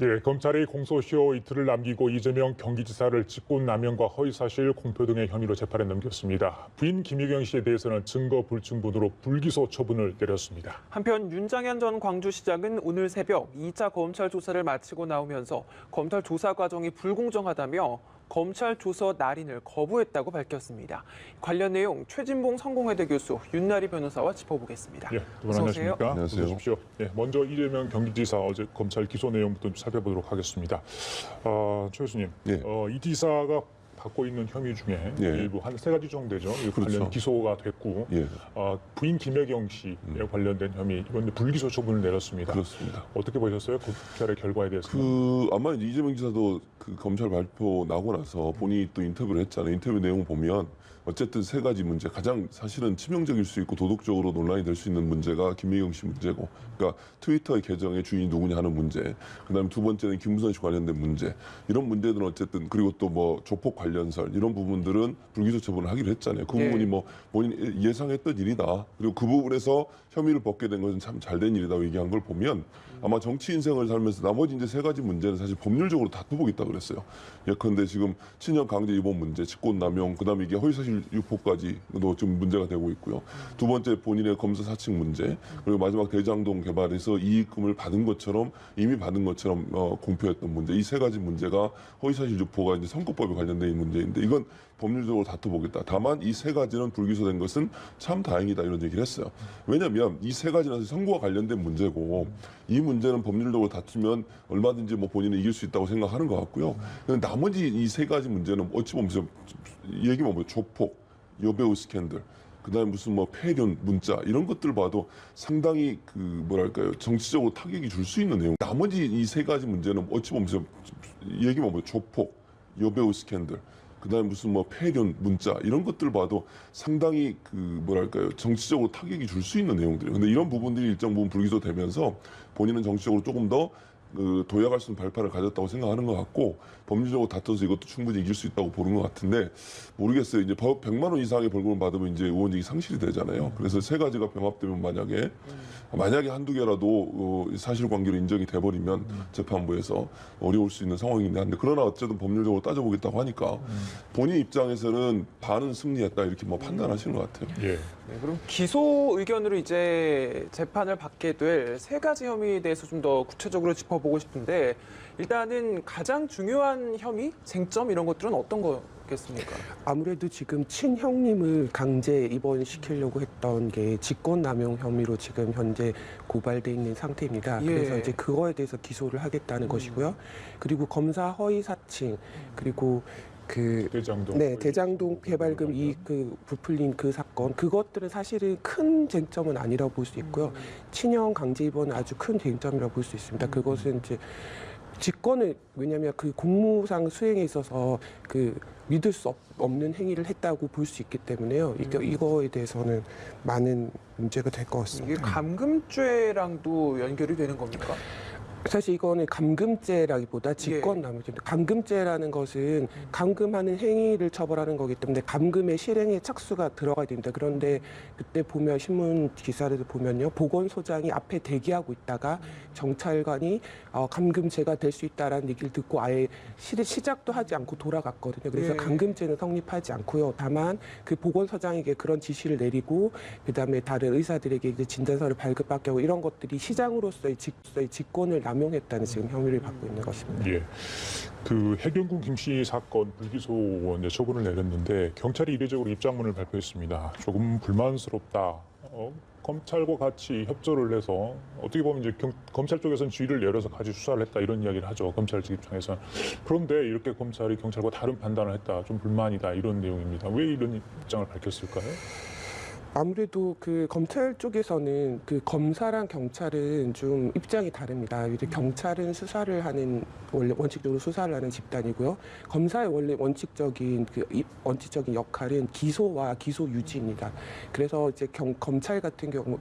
예, 검찰이 공소시효 이틀을 남기고 이재명 경기지사를 직권남용과 허위사실 공표 등의 혐의로 재판에 넘겼습니다. 부인 김유경 씨에 대해서는 증거 불충분으로 불기소 처분을 내렸습니다. 한편 윤장현 전 광주시장은 오늘 새벽 2차 검찰 조사를 마치고 나오면서 검찰 조사 과정이 불공정하다며 검찰 조서 날인을 거부했다고 밝혔습니다. 관련 내용 최진봉 성공회대 교수 윤나리 변호사와 짚어보겠습니다. 예, 두 분 안녕하십니까? 안녕하세요. 어서 오십시오. 예, 먼저 이재명 경기지사 어제 검찰 기소 내용부터 좀 살펴보도록 하겠습니다. 최 교수님, 예. 이 지사가 갖고 있는 혐의 중에 예. 일부 한 세 가지 정도 되죠. 이 관련 그렇죠. 기소가 됐고, 예. 부인 김혜경 씨에 관련된 혐의 이번 불기소 처분을 내렸습니다. 그렇습니다. 어떻게 보셨어요? 검찰의 결과에 대해서? 아마 이제 이재명 지사도 그 검찰 발표 나고 나서 본인이 또 인터뷰를 했잖아요. 인터뷰 내용 보면 어쨌든 세 가지 문제, 가장 사실은 치명적일 수 있고 도덕적으로 논란이 될 수 있는 문제가 김혜경 씨 문제고, 그러니까 트위터의 계정의 주인이 누구냐 하는 문제, 그다음에 두 번째는 김무선 씨 관련된 문제, 이런 문제들은 어쨌든, 그리고 또 뭐 조폭 관련설 이런 부분들은 불기소 처분을 하기로 했잖아요. 그 부분이 뭐 본인이 예상했던 일이다. 그리고 그 부분에서 혐의를 벗게 된 것은 참 잘된 일이라고 얘기한 걸 보면 아마 정치 인생을 살면서 나머지 이제 세 가지 문제는 사실 법률적으로 다투보겠다 그랬어요. 예컨대 지금 친형 강제 입원 문제, 직권남용, 그다음에 이게 허위사실 유포까지도 지금 문제가 되고 있고요. 두 번째 본인의 검사 사칭 문제, 그리고 마지막 대장동 개발에서 이익금을 받은 것처럼 이미 받은 것처럼 공표했던 문제, 이 세 가지 문제가 허위사실 유포가 이제 선거법에 관련된 문제인데 이건 법률적으로 다투보겠다. 다만 이 세 가지는 불기소된 것은 참 다행이다 이런 얘기를 했어요. 왜냐하면 이 세 가지는 사실 선거와 관련된 문제고 이 문제는 법률적으로 다투면 얼마든지 뭐 본인은 이길 수 있다고 생각하는 것 같고요. 근데 나머지 이 세 가지 문제는 어찌 보면 얘기만 보면 조폭, 여배우 스캔들, 그다음에 무슨 뭐 폐륜 문자 이런 것들 봐도 상당히 그 뭐랄까요 정치적으로 타격이 줄 수 있는 내용. 나머지 이 세 가지 문제는 어찌 보면 얘기만 보면 조폭, 여배우 스캔들, 그다음에 무슨 뭐 폐륜 문자 이런 것들 봐도 상당히 그 뭐랄까요 정치적으로 타격이 줄 수 있는 내용들이에요. 근데 이런 부분들이 일정 부분 불기소되면서 본인은 정치적으로 조금 더 도약할 수 있는 발판을 가졌다고 생각하는 것 같고 법률적으로 다퉈서 이것도 충분히 이길 수 있다고 보는 것 같은데 모르겠어요. 이제 100만 원 이상의 벌금을 받으면 이제 의원직이 상실이 되잖아요. 그래서 세 가지가 병합되면 만약에 한두 개라도 사실관계로 인정이 돼버리면 재판부에서 어려울 수 있는 상황인데 한데 그러나 어쨌든 법률적으로 따져보겠다고 하니까 본인 입장에서는 반은 승리했다 이렇게 뭐 판단하시는 것 같아요. 예. 네, 그럼 기소 의견으로 이제 재판을 받게 될 세 가지 혐의에 대해서 좀 더 구체적으로 짚어보고 싶은데 일단은 가장 중요한 혐의, 쟁점 이런 것들은 어떤 거겠습니까? 아무래도 지금 친형님을 강제 입원시키려고 했던 게 직권남용 혐의로 지금 현재 고발돼 있는 상태입니다. 예. 그래서 이제 그거에 대해서 기소를 하겠다는 것이고요. 그리고 검사 허위 사칭, 그리고 대장동 개발금 이익 부풀린 그 사건, 그것들은 사실은 큰 쟁점은 아니라고 볼 수 있고요. 친형 강제 입원은 아주 큰 쟁점이라고 볼 수 있습니다. 그것은 이제 직권을, 왜냐하면 그 공무상 수행에 있어서 그 믿을 수 없는 행위를 했다고 볼 수 있기 때문에요. 이거에 대해서는 많은 문제가 될 것 같습니다. 이게 감금죄랑도 연결이 되는 겁니까? 사실 이거는 감금죄라기보다 직권남용죄인데 감금죄라는 것은 감금하는 행위를 처벌하는 거기 때문에 감금의 실행에 착수가 들어가야 됩니다. 그런데 그때 보면 신문 기사를 보면요, 보건소장이 앞에 대기하고 있다가 경찰관이 감금죄가 될 수 있다라는 얘기를 듣고 아예 시작도 하지 않고 돌아갔거든요. 그래서 감금죄는 성립하지 않고요. 다만 그 보건소장에게 그런 지시를 내리고 그다음에 다른 의사들에게 이제 진단서를 발급받게 하고 이런 것들이 시장으로서의 직권을 남용했다는 지금 혐의를 받고 있는 것입니다. 예. 그 해경군 김씨 사건 불기소 이제 처분을 내렸는데 경찰이 이례적으로 입장문을 발표했습니다. 조금 불만스럽다. 검찰과 같이 협조를 해서 어떻게 보면 이제 검찰 쪽에서는 지휘를 내려서 같이 수사를 했다 이런 이야기를 하죠. 검찰 측 입장에서는. 그런데 이렇게 검찰이 경찰과 다른 판단을 했다. 좀 불만이다 이런 내용입니다. 왜 이런 입장을 밝혔을까요? 아무래도 그 검찰 쪽에서는 그 검사랑 경찰은 좀 입장이 다릅니다. 이제 경찰은 수사를 하는, 원래 원칙적으로 수사를 하는 집단이고요. 검사의 원래 원칙적인 역할은 기소와 기소 유지입니다. 그래서 이제 검찰 같은 경우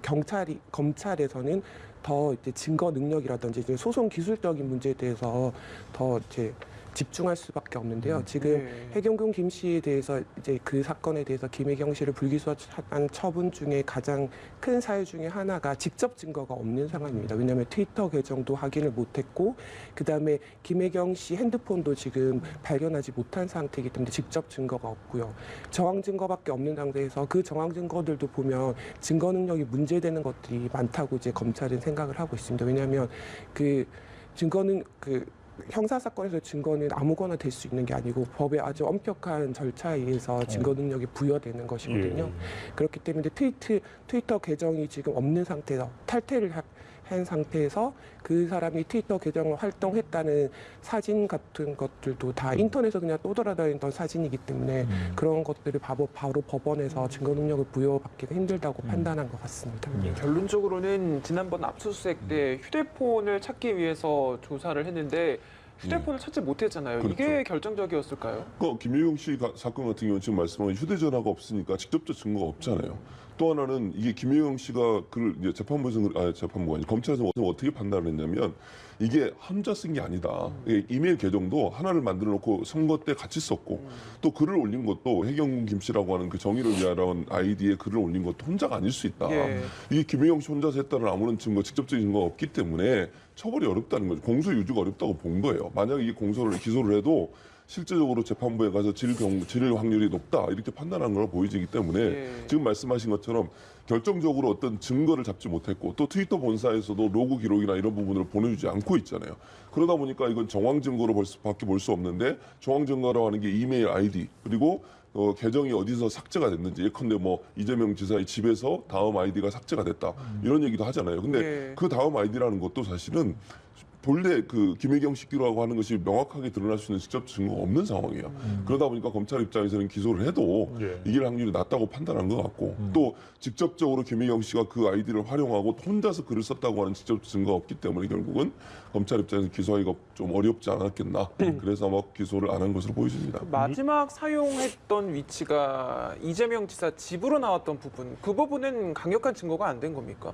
검찰에서는 더 이제 증거 능력이라든지 이제 소송 기술적인 문제에 대해서 더 이제 집중할 수밖에 없는데요. 지금 네. 해경군 김 씨에 대해서 이제 그 사건에 대해서 김혜경 씨를 불기소한 처분 중에 가장 큰 사유 중에 하나가 직접 증거가 없는 상황입니다. 왜냐하면 트위터 계정도 확인을 못했고 그다음에 김혜경 씨 핸드폰도 지금 발견하지 못한 상태이기 때문에 직접 증거가 없고요. 정황 증거밖에 없는 상태에서 그 정황 증거들도 보면 증거 능력이 문제되는 것들이 많다고 이제 검찰은 생각을 하고 있습니다. 왜냐하면 그 증거는 형사 사건에서 증거는 아무거나 될 수 있는 게 아니고 법의 아주 엄격한 절차에 의해서 증거 능력이 부여되는 것이거든요. 그렇기 때문에 트위터 계정이 지금 없는 상태에서 탈퇴를 한 상태에서 그 사람이 트위터 계정을 활동했다는 사진 같은 것들도 다 인터넷에서 그냥 떠돌아다니던 사진이기 때문에 그런 것들을 바로 법원에서 증거 능력을 부여받기가 힘들다고 판단한 것 같습니다. 결론적으로는 지난번 압수수색 때 휴대폰을 찾기 위해서 조사를 했는데 휴대폰을 찾지 못했잖아요. 그렇죠. 이게 결정적이었을까요? 김혜경 씨 사건 같은 경우는 지금 말씀하신 휴대전화가 없으니까 직접적 증거가 없잖아요. 또 하나는 이게 김혜경 씨가 그걸 이제 재판부가 아니 검찰에서 어떻게 판단을 했냐면 이게 혼자 쓴 게 아니다. 이게 이메일 계정도 하나를 만들어 놓고 선거 때 같이 썼고 또 글을 올린 것도 해경군 김 씨라고 하는 그 정의를 위하라는 아이디에 글을 올린 것도 혼자가 아닐 수 있다. 예. 이게 김혜경 씨 혼자서 했다는 아무런 증거, 직접적인 증거가 없기 때문에 처벌이 어렵다는 거죠. 공소 유지가 어렵다고 본 거예요. 만약에 이 기소를 해도 실제적으로 재판부에 가서 질 확률이 높다 이렇게 판단하는 걸 보여지기 때문에 예. 지금 말씀하신 것처럼 결정적으로 어떤 증거를 잡지 못했고 또 트위터 본사에서도 로그 기록이나 이런 부분을 보내주지 않고 있잖아요. 그러다 보니까 이건 정황 증거로 밖에 볼 수 없는데 정황 증거라고 하는 게 이메일 아이디 그리고 계정이 어디서 삭제가 됐는지 예컨대 이재명 지사의 집에서 다음 아이디가 삭제가 됐다 이런 얘기도 하잖아요. 근데 예. 그 다음 아이디라는 것도 사실은 본래 김혜경 씨라고 하는 것이 명확하게 드러날 수 있는 직접 증거가 없는 상황이에요. 그러다 보니까 검찰 입장에서는 기소를 해도 이길 확률이 낮다고 판단한 것 같고 또 직접적으로 김혜경 씨가 그 아이디를 활용하고 혼자서 글을 썼다고 하는 직접 증거가 없기 때문에 결국은 검찰 입장에서 기소하기가 좀 어렵지 않았겠나. 그래서 아마 기소를 안 한 것으로 보여집니다. 마지막 사용했던 위치가 이재명 지사 집으로 나왔던 부분, 그 부분은 강력한 증거가 안 된 겁니까?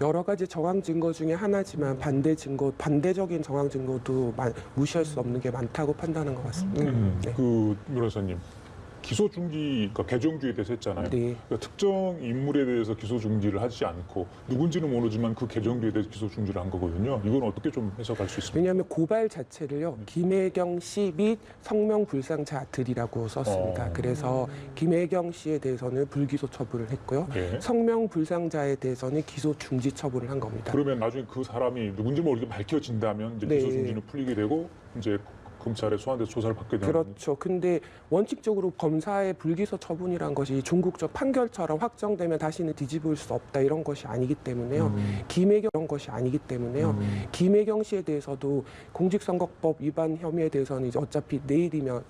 여러 가지 정황 증거 중에 하나지만 반대적인 정황 증거도 무시할 수 없는 게 많다고 판단한 것 같습니다. 네. 그 변호사님 기소 중지, 그러니까 개정주의에 대해서 했잖아요. 네. 그러니까 특정 인물에 대해서 기소 중지를 하지 않고 누군지는 모르지만 그 개정주의에 대해서 기소 중지를 한 거거든요. 이건 어떻게 좀 해석할 수 있습니까? 왜냐하면 고발 자체를요 김혜경 씨 및 성명 불상자들이라고 썼습니다. 그래서 김혜경 씨에 대해서는 불기소 처분을 했고요. 예. 성명 불상자에 대해서는 기소 중지 처분을 한 겁니다. 그러면 나중에 그 사람이 누군지 모르게 밝혀진다면 이제 네. 기소 중지는 풀리게 되고 이제 검찰에 소환돼서 조사를 받게 되는 그렇죠. 근데 원칙적으로 검사의 불기소 처분이란 것이 종국적 판결처럼 확정되면 다시는 뒤집을 수 없다 이런 것이 아니기 때문에요. 김혜경 이런 것이 아니기 때문에요. 김혜경 씨에 대해서도 공직선거법 위반 혐의에 대해서는 이제 어차피 내일이면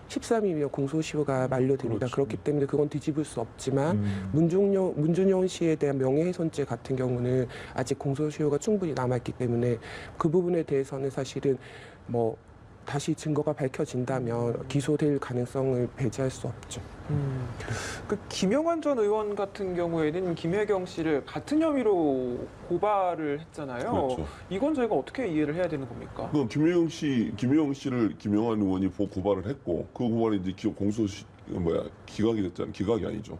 13일이면 공소시효가 만료됩니다. 그렇죠. 그렇기 때문에 그건 뒤집을 수 없지만 문준용 씨에 대한 명예훼손죄 같은 경우는 아직 공소시효가 충분히 남아있기 때문에 그 부분에 대해서는 사실은 다시 증거가 밝혀진다면 기소될 가능성을 배제할 수 없죠. 그 김영환 전 의원 같은 경우에는 김혜경 씨를 같은 혐의로 고발을 했잖아요. 그렇죠. 이건 저희가 어떻게 이해를 해야 되는 겁니까? 김혜경 씨를 김영환 의원이 고발을 했고 그 고발이 이제 기각이 됐잖아요. 기각이 아니죠.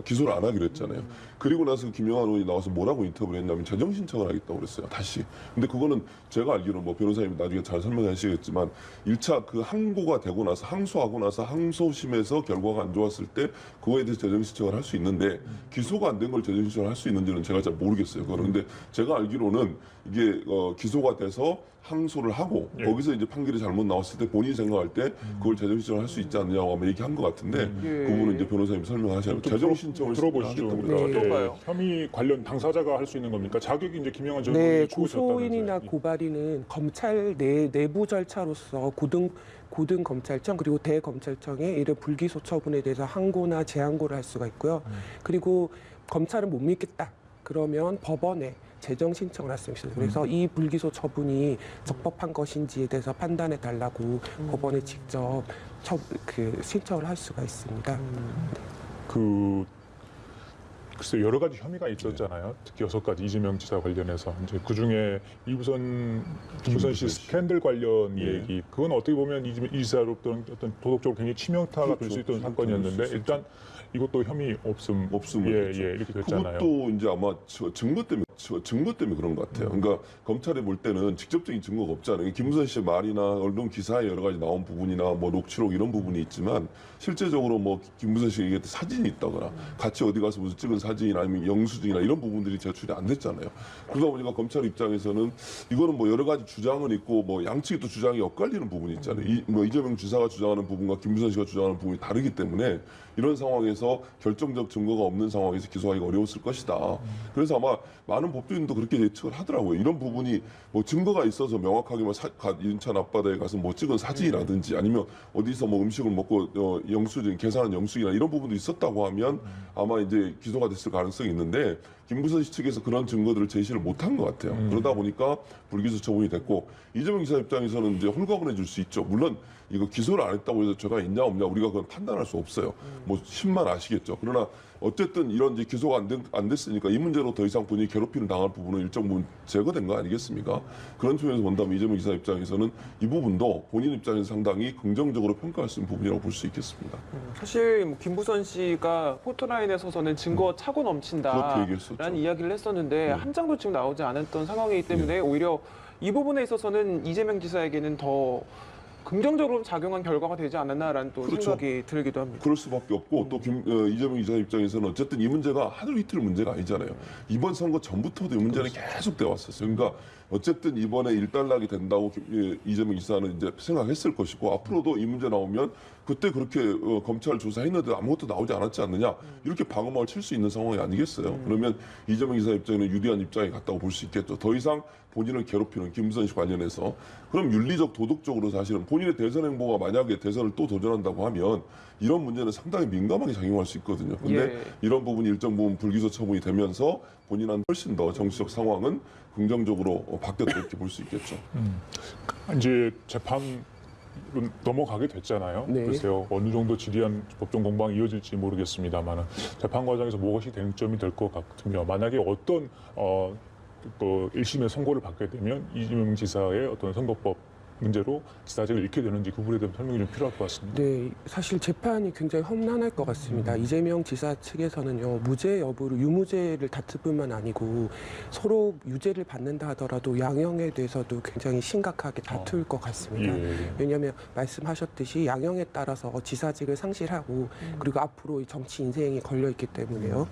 기소를 안 하기로 했잖아요. 그리고 나서 김영환 의원이 나와서 뭐라고 인터뷰를 했냐면 재정 신청을 하겠다고 그랬어요. 다시. 근데 그거는 제가 알기로는 변호사님 나중에 잘 설명하시겠지만 1차 그 항고가 되고 나서 항소하고 나서 항소심에서 결과가 안 좋았을 때 그거에 대해서 재정 신청을 할 수 있는데 기소가 안 된 걸 재정 신청을 할 수 있는지는 제가 잘 모르겠어요. 그거는. 근데 제가 알기로는 이게 기소가 돼서 항소를 하고 거기서 이제 판결이 잘못 나왔을 때 본인이 생각할 때 그걸 재정 신청을 할 수 있지 않느냐고 아마 얘기한 것 같은데 그 부분은 이제 변호사님 설명하셔야 돼요. 재정 신청을 들어보시죠. 하겠다고 그러니까 그랬죠. 어떤가요? 혐의 관련 당사자가 할 수 있는 겁니까? 자격이 이제 김영환 전 네, 의원이 주고 고소인이나 있었다면서요. 고발인은 검찰 내부 절차로서 고등 검찰청 그리고 대검찰청에 이를 불기소 처분에 대해서 항고나 재항고를 할 수가 있고요. 그리고 검찰은 못 믿겠다. 그러면 법원에 재정 신청을 할 수 있어요. 그래서 이 불기소 처분이 적법한 것인지에 대해서 판단해 달라고 법원에 직접 신청을 할 수가 있습니다. 글쎄 여러 가지 혐의가 있었잖아요. 특히 6가지 이재명 지사 관련해서 이제 그 중에 김부선 씨 스캔들 관련 얘기 그건 어떻게 보면 이 지사로부터 어떤 도덕적으로 굉장히 치명타가 될 수 있던 사건이었는데 일단 이것도 혐의 없음을 이렇게 됐잖아요. 그것도 이제 아마 증거 때문에 그런 것 같아요. 그러니까 검찰이 볼 때는 직접적인 증거가 없잖아요. 김무선 씨의 말이나 언론 기사에 여러 가지 나온 부분이나 뭐 녹취록 이런 부분이 있지만 실제적으로 뭐 김무선 씨가 얘기했던 사진이 있다거나 같이 어디 가서 무슨 찍은 사진이나 아니면 영수증이나 이런 부분들이 제출이 안 됐잖아요. 그러다 보니까 검찰 입장에서는 이거는 뭐 여러 가지 주장은 있고 뭐 양측이 또 주장이 엇갈리는 부분이 있잖아요. 뭐 이재명 지사가 주장하는 부분과 김무선 씨가 주장하는 부분이 다르기 때문에 이런 상황에서 결정적 증거가 없는 상황에서 기소하기가 어려웠을 것이다. 그래서 아마 많은 법조인도 그렇게 예측을 하더라고요. 이런 부분이 뭐 증거가 있어서 명확하게 뭐 인천 앞바다에 가서 뭐 찍은 사진이라든지 아니면 어디서 뭐 음식을 먹고 영수증 계산한 영수증이나 이런 부분도 있었다고 하면 아마 이제 기소가 됐을 가능성이 있는데 김부선 씨 측에서 그런 증거들을 제시를 못한 것 같아요. 그러다 보니까 불기소 처분이 됐고 이재명 기사 입장에서는 이제 홀가분해 줄 수 있죠. 물론 이거 기소를 안 했다고 해서 죄가 있냐 없냐 우리가 그건 판단할 수 없어요. 뭐 신만 아시겠죠. 그러나 어쨌든 이런 이제 기소가 안 됐으니까 이 문제로 더 이상 본인이 괴롭힘을 당할 부분은 일정 부분 제거된 거 아니겠습니까? 그런 측면에서 본다면 이재명 기사 입장에서는 이 부분도 본인 입장에서 상당히 긍정적으로 평가할 수 있는 부분이라고 볼 수 있겠습니다. 사실 뭐 김부선 씨가 포토라인에 서서는 증거 차고 그렇게 넘친다라는 얘기했었죠. 이야기를 했었는데 한 장도 지금 나오지 않았던 상황이기 때문에 오히려 이 부분에 있어서는 이재명 지사에게는 더 긍정적으로 작용한 결과가 되지 않았나라는 또 그렇죠. 생각이 들기도 합니다. 그럴 수밖에 없고 또 이재명 기자 입장에서는 어쨌든 이 문제가 하루 이틀 문제가 아니잖아요. 이번 선거 전부터도 이 문제는 계속 돼 왔었어요. 그러니까 어쨌든 이번에 일단락이 된다고 이재명 기사는 이제 생각했을 것이고 앞으로도 이 문제 나오면 그때 그렇게 검찰 조사했는데 아무것도 나오지 않았지 않느냐 이렇게 방어막을 칠 수 있는 상황이 아니겠어요. 그러면 이재명 기사 입장에는 유리한 입장이 같다고 볼 수 있겠죠. 더 이상 본인을 괴롭히는 김부선 씨 관련해서 그럼 윤리적 도덕적으로 사실은 본인의 대선 행보가 만약에 대선을 또 도전한다고 하면 이런 문제는 상당히 민감하게 작용할 수 있거든요. 근데 이런 부분이 일정 부분 불기소 처분이 되면서 본인한테 훨씬 더 정치적 상황은 긍정적으로 바뀌었다 이렇게 볼 수 있겠죠. 이제 재판 넘어가게 됐잖아요. 네. 글쎄요 어느 정도 지리한 법정 공방이 이어질지 모르겠습니다만 재판 과정에서 무엇이 쟁점이 될 것 같으며 만약에 어떤 그 1심의 선고를 받게 되면 이재명 지사의 어떤 선거법 문제로 지사직을 잃게 되는지 그 부분에 대한 설명이 좀 필요할 것 같습니다. 네, 사실 재판이 굉장히 험난할 것 같습니다. 이재명 지사 측에서는요, 무죄 여부를 유무죄를 다툴 뿐만 아니고 서로 유죄를 받는다 하더라도 양형에 대해서도 굉장히 심각하게 다툴 것 같습니다. 왜냐하면 말씀하셨듯이 양형에 따라서 지사직을 상실하고 그리고 앞으로 정치 인생이 걸려 있기 때문에요.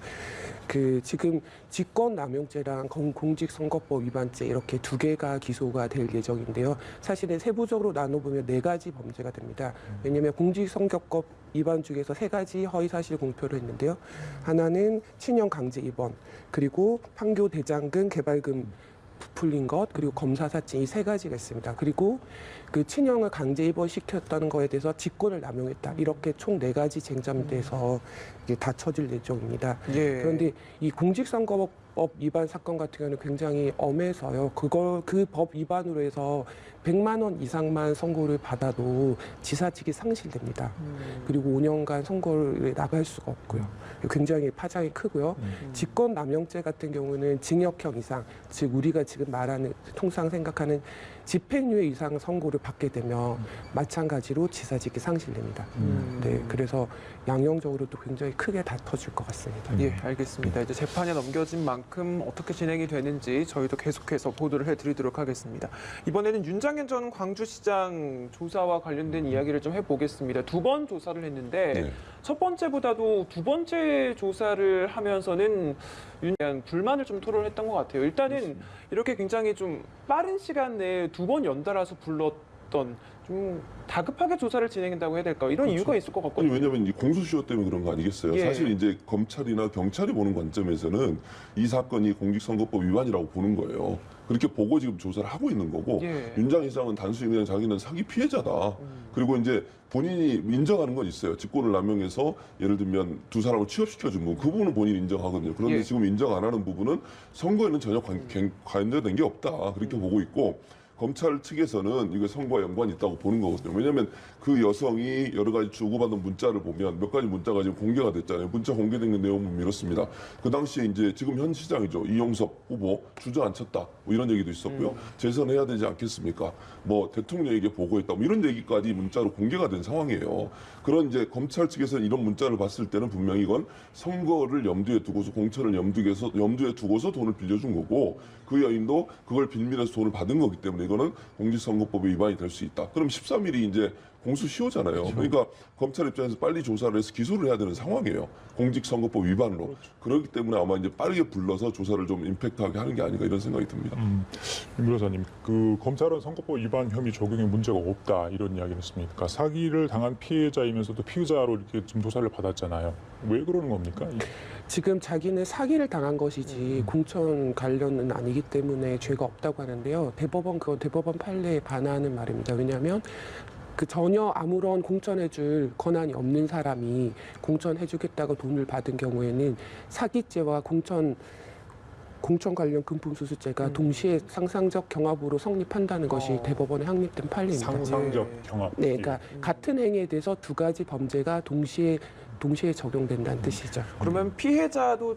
지금 직권남용죄랑 공직선거법 위반죄 이렇게 두 개가 기소가 될 예정인데요. 사실은 세부적으로 나눠보면 4가지 범죄가 됩니다. 왜냐하면 공직선거법 위반 중에서 3가지 허위사실 공표를 했는데요. 하나는 친형 강제 입원, 그리고 판교 대장금 개발금 부풀린 것, 그리고 검사 사진 이 3가지가 있습니다. 그리고 그 친형을 강제 입원시켰다는 거에 대해서 직권을 남용했다. 이렇게 총 4가지 쟁점돼서 이게 다 쳐질 예정입니다. 그런데 이 공직선거법 위반 사건 같은 경우는 굉장히 엄해서요. 그 법 위반으로 해서 100만 원 이상만 선고를 받아도 지사직이 상실됩니다. 그리고 5년간 선거를 나갈 수가 없고요. 굉장히 파장이 크고요. 직권남용죄 같은 경우는 징역형 이상, 즉 우리가 지금 말하는 통상 생각하는 집행유예 이상 선고를 받게 되면 마찬가지로 지사직이 상실됩니다. 네, 그래서 양형적으로도 굉장히 크게 다퉈질 것 같습니다. 예, 알겠습니다. 이제 재판에 넘겨진 만큼 어떻게 진행이 되는지 저희도 계속해서 보도를 해드리도록 하겠습니다. 이번에는 윤장현 전 광주시장 조사와 관련된 이야기를 좀 해보겠습니다. 2번 조사를 했는데 첫 번째보다도 2번째 조사를 하면서는 윤장현 불만을 좀 토로했던 것 같아요. 일단은 이렇게 굉장히 좀 빠른 시간 내에 2번 연달아서 불렀던 좀 다급하게 조사를 진행한다고 해야 될까? 이런 이유가 있을 것 같거든요. 아니, 왜냐하면 이 공소시효 때문에 그런 거 아니겠어요? 사실 이제 검찰이나 경찰이 보는 관점에서는 이 사건이 공직선거법 위반이라고 보는 거예요. 그렇게 보고 지금 조사를 하고 있는 거고 윤장현 시장은 단순히 그냥 자기는 사기 피해자다. 그리고 이제 본인이 인정하는 건 있어요. 직권을 남용해서 예를 들면 2사람을 취업시켜준 부분 그 부분은 본인이 인정하거든요. 그런데 지금 인정 안 하는 부분은 선거에는 전혀 관여된 게 없다. 그렇게 보고 있고 검찰 측에서는 이거 선거와 연관이 있다고 보는 거거든요. 왜냐하면 그 여성이 여러 가지 주고받은 문자를 보면 몇 가지 문자가 지금 공개가 됐잖아요. 문자 공개된 내용은 이렇습니다. 그 당시에 이제 지금 현 시장이죠. 이용섭 후보 주저앉혔다. 뭐 이런 얘기도 있었고요. 재선해야 되지 않겠습니까? 뭐 대통령에게 보고했다. 뭐 이런 얘기까지 문자로 공개가 된 상황이에요. 그런 이제 검찰 측에서는 이런 문자를 봤을 때는 분명히 이건 선거를 염두에 두고서 공천을 염두에 두고서 돈을 빌려준 거고 그 여인도 그걸 빌미해서 돈을 받은 거기 때문에 이거는 공직선거법에 위반이 될 수 있다. 그럼 13일이 이제 공수시효잖아요. 그러니까 검찰 입장에서 빨리 조사를 해서 기소를 해야 되는 상황이에요. 공직선거법 위반으로. 그렇기 때문에 아마 이제 빠르게 불러서 조사를 좀 임팩트하게 하는 게 아닌가 이런 생각이 듭니다. 임 변호사님, 그 검찰은 선거법 위반 혐의 적용에 문제가 없다 이런 이야기를 했습니다. 그러니까 사기를 당한 피해자이면서도 피의자로 이렇게 지금 조사를 받았잖아요. 왜 그러는 겁니까? 지금 자기는 사기를 당한 것이지 공천 관련은 아니기 때문에 죄가 없다고 하는데요. 대법원 판례에 반하는 말입니다. 왜냐하면 그 전혀 아무런 공천해줄 권한이 없는 사람이 공천해주겠다고 돈을 받은 경우에는 사기죄와 공천 관련 금품수수죄가 동시에 상상적 경합으로 성립한다는 것이 대법원에 확립된 판례입니다. 상상적 경합. 네, 그러니까 같은 행위에 대해서 두 가지 범죄가 동시에 적용된다는 뜻이죠. 그러면 피해자도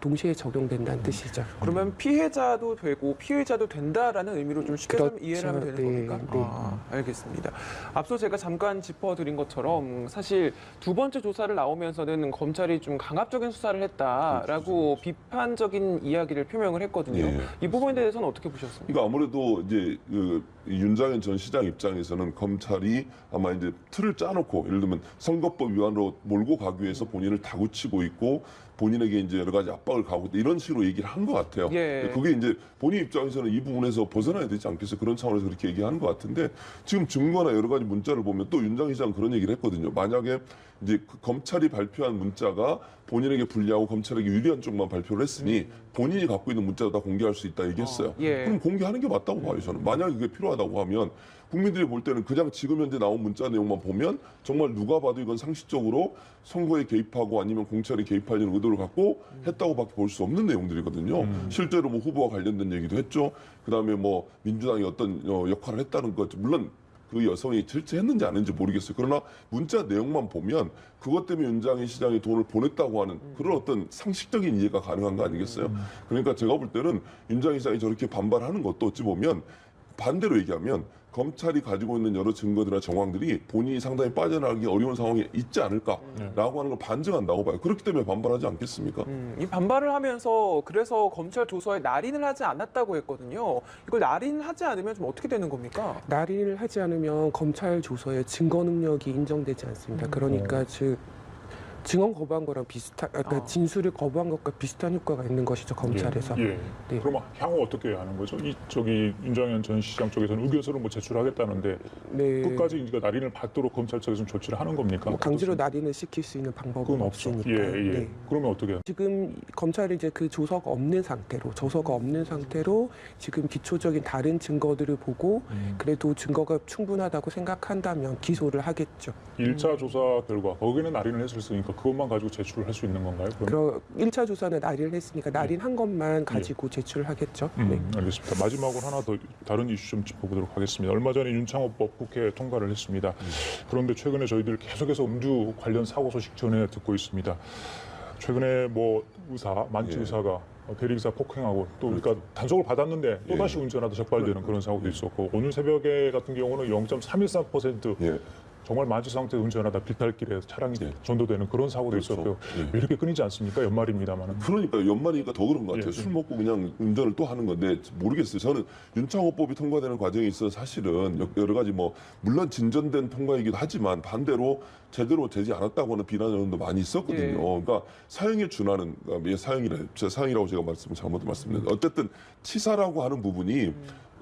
동시에 적용된다는 뜻이죠. 그러면 피해자도 되고 피의자도 된다라는 의미로 좀 쉽게 그렇죠. 이해를 하면 되는 네, 겁니까? 네. 알겠습니다. 앞서 제가 잠깐 짚어드린 것처럼 사실 두 번째 조사를 나오면서는 검찰이 좀 강압적인 수사를 했다라고 비판적인 이야기를 표명을 했거든요. 예. 이 부분에 대해서는 어떻게 보셨습니까? 그러니까 아무래도 이제 그 윤장현 전 시장 입장에서는 검찰이 아마 이제 틀을 짜놓고 예를 들면 선거법 위반으로 몰고 가기 위해서 본인을 다구치고 있고 본인에게 이제 여러 가지 압박을 가하고 있다 이런 식으로 얘기를 한 것 같아요. 예. 그게 이제 본인 입장에서는 이 부분에서 벗어나야 되지 않겠어요? 그런 차원에서 그렇게 얘기하는 것 같은데 지금 증거나 여러 가지 문자를 보면 또 윤장현 시장 그런 얘기를 했거든요. 만약에 이제 그 검찰이 발표한 문자가 본인에게 불리하고 검찰에게 유리한 쪽만 발표를 했으니 본인이 갖고 있는 문자도 다 공개할 수 있다 얘기했어요. 예. 그럼 공개하는 게 맞다고 봐요, 저는. 만약에 그게 필요하다고 하면 국민들이 볼 때는 그냥 지금 현재 나온 문자 내용만 보면 정말 누가 봐도 이건 상식적으로 선거에 개입하고 아니면 공천에 개입하려는 의도를 갖고 했다고밖에 볼 수 없는 내용들이거든요. 실제로 뭐 후보와 관련된 얘기도 했죠. 그다음에 뭐 민주당이 어떤 역할을 했다는 것, 물론 그 여성이 실제 했는지 안 했는지 모르겠어요. 그러나 문자 내용만 보면 그것 때문에 윤장현 시장이 돈을 보냈다고 하는 그런 어떤 상식적인 이해가 가능한 거 아니겠어요? 그러니까 제가 볼 때는 윤장현 시장이 저렇게 반발하는 것도 어찌 보면 반대로 얘기하면 검찰이 가지고 있는 여러 증거들이나 정황들이 본인이 상당히 빠져나가기 어려운 상황에 있지 않을까라고 하는 걸 반증한다고 봐요. 그렇기 때문에 반발하지 않겠습니까? 이 반발을 하면서 그래서 검찰 조서에 날인을 하지 않았다고 했거든요. 이걸 날인하지 않으면 좀 어떻게 되는 겁니까? 날인을 하지 않으면 검찰 조서에 증거 능력이 인정되지 않습니다. 그러니까 즉 증언 거부한 거랑 그러니까 진술을 거부한 것과 비슷한 효과가 있는 것이죠, 검찰에서. 예. 네. 그럼 향후 어떻게 하는 거죠? 저기 윤장현 전 시장 쪽에서는 의견서를 뭐 제출하겠다는데 네. 끝까지 이제 날인을 받도록 검찰 측에서 조치를 하는 겁니까? 뭐 강제로 날인을 시킬 수 있는 방법은 그건 없죠. 없으니까. 예. 네. 그러면 어떻게 해요? 지금 검찰이 이제 그 조서가 없는 상태로 지금 기초적인 다른 증거들을 보고 그래도 증거가 충분하다고 생각한다면 기소를 하겠죠. 1차 조사 결과 거기는 날인을 했었으니까 그것만 가지고 제출을 할 수 있는 건가요? 그럼? 그럼 1차 조사는 날인을 했으니까 날인한 것만 가지고 제출을 하겠죠. 네. 알겠습니다. 마지막으로 하나 더 다른 이슈 좀 짚어보도록 하겠습니다. 얼마 전에 윤창호법 국회에 통과를 했습니다. 그런데 최근에 저희들 계속해서 음주 관련 사고 소식 전해 듣고 있습니다. 최근에 뭐 만취 예. 의사가 대리기사 폭행하고 또 그러니까 단속을 받았는데 또 다시 운전하다 적발되는 그런 사고도 있었고 오늘 새벽에 같은 경우는 0.313% 예. 정말 만취 상태에 운전하다 비탈길에 차량이 예. 전도되는 그런 사고도 그렇죠. 있었고요. 예. 왜 이렇게 끊이지 않습니까? 연말입니다만은. 그러니까 연말이니까 더 그런 것 같아요. 예. 술 먹고 그냥 운전을 또 하는 건데 모르겠어요. 저는 윤창호법이 통과되는 과정에 있어서 사실은 여러 가지 뭐 물론 진전된 통과이기도 하지만 반대로 제대로 되지 않았다고 하는 비난 여론도 많이 있었거든요. 예. 그러니까 사형에 준하는 사형이라고 제가 잘못 말씀드렸는데 어쨌든 치사라고 하는 부분이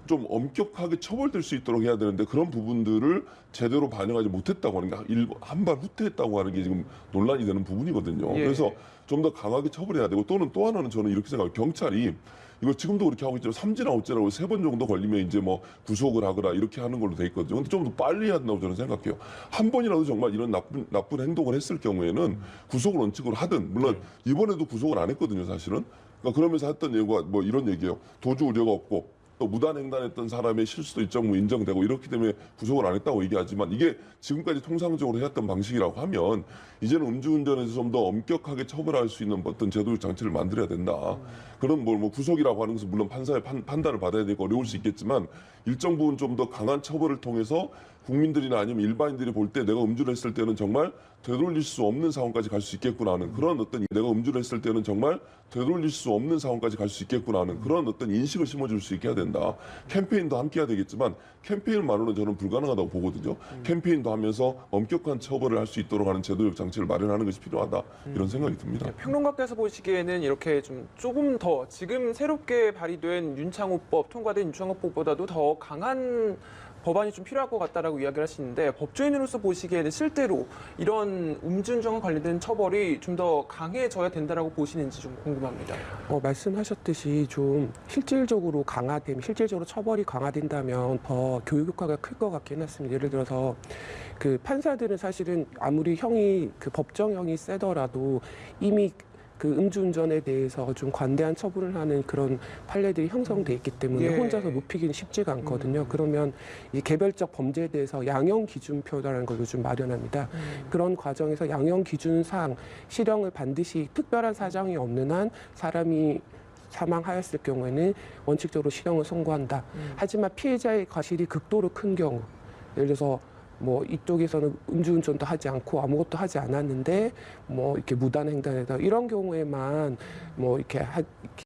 좀 엄격하게 처벌될 수 있도록 해야 되는데 그런 부분들을 제대로 반영하지 못했다고 하는 게 한 발 후퇴했다고 하는 게 지금 논란이 되는 부분이거든요. 예. 그래서 좀 더 강하게 처벌해야 되고 또는 또 하나는 저는 이렇게 생각해요. 경찰이 이거 지금도 그렇게 하고 있지만 3지나 5지라고 3번 정도 걸리면 이제 뭐 구속을 하거나 이렇게 하는 걸로 돼 있거든요. 근데 좀 더 빨리 해야 된다고 저는 생각해요. 한 번이라도 정말 이런 나쁜 행동을 했을 경우에는 구속을 원칙으로 하든 물론 이번에도 구속을 안 했거든요, 사실은. 그러니까 그러면서 했던 얘기가 뭐 이런 얘기예요. 도주 우려가 없고 또 무단횡단했던 사람의 실수도 일정 부분 인정되고 이렇기 때문에 구속을 안 했다고 얘기하지만 이게 지금까지 통상적으로 해왔던 방식이라고 하면 이제는 음주운전에서 좀 더 엄격하게 처벌할 수 있는 어떤 제도적 장치를 만들어야 된다. 그런 뭐 구속이라고 하는 것은 물론 판사의 판단을 받아야 되고 어려울 수 있겠지만 일정 부분 좀 더 강한 처벌을 통해서 국민들이나 아니면 일반인들이 볼 때 내가 음주를 했을 때는 정말 되돌릴 수 없는 상황까지 갈 수 있겠구나 하는 그런 어떤 내가 음주를 했을 때는 정말 되돌릴 수 없는 상황까지 갈 수 있겠구나 하는 그런 어떤 인식을 심어줄 수 있게 해야 된다. 캠페인도 함께 해야 되겠지만 캠페인만으로는 저는 불가능하다고 보거든요. 캠페인도 하면서 엄격한 처벌을 할 수 있도록 하는 제도적 장치를 마련하는 것이 필요하다. 이런 생각이 듭니다. 평론가께서 보시기에는 이렇게 좀 조금 더 지금 새롭게 발의된 윤창호법, 통과된 윤창호법보다도 더 강한 법안이 좀 필요할 것 같다라고 이야기를 하시는데 법조인으로서 보시기에는 실제로 이런 음주운전과 관련된 처벌이 좀 더 강해져야 된다라고 보시는지 좀 궁금합니다. 말씀하셨듯이 좀 실질적으로 처벌이 강화된다면 더 교육 효과가 클 것 같긴 했습니다. 예를 들어서 그 판사들은 사실은 아무리 법정형이 세더라도 이미 그 음주운전에 대해서 좀 관대한 처분을 하는 그런 판례들이 형성돼 있기 때문에 예. 혼자서 높이기는 쉽지가 않거든요. 그러면 이 개별적 범죄에 대해서 양형 기준표라는 걸 요즘 마련합니다. 그런 과정에서 양형 기준상 실형을 반드시 특별한 사정이 없는 한 사람이 사망하였을 경우에는 원칙적으로 실형을 선고한다. 하지만 피해자의 과실이 극도로 큰 경우, 예를 들어서 뭐 이쪽에서는 음주운전도 하지 않고 아무것도 하지 않았는데 뭐 이렇게 무단횡단에다 이런 경우에만 뭐 이렇게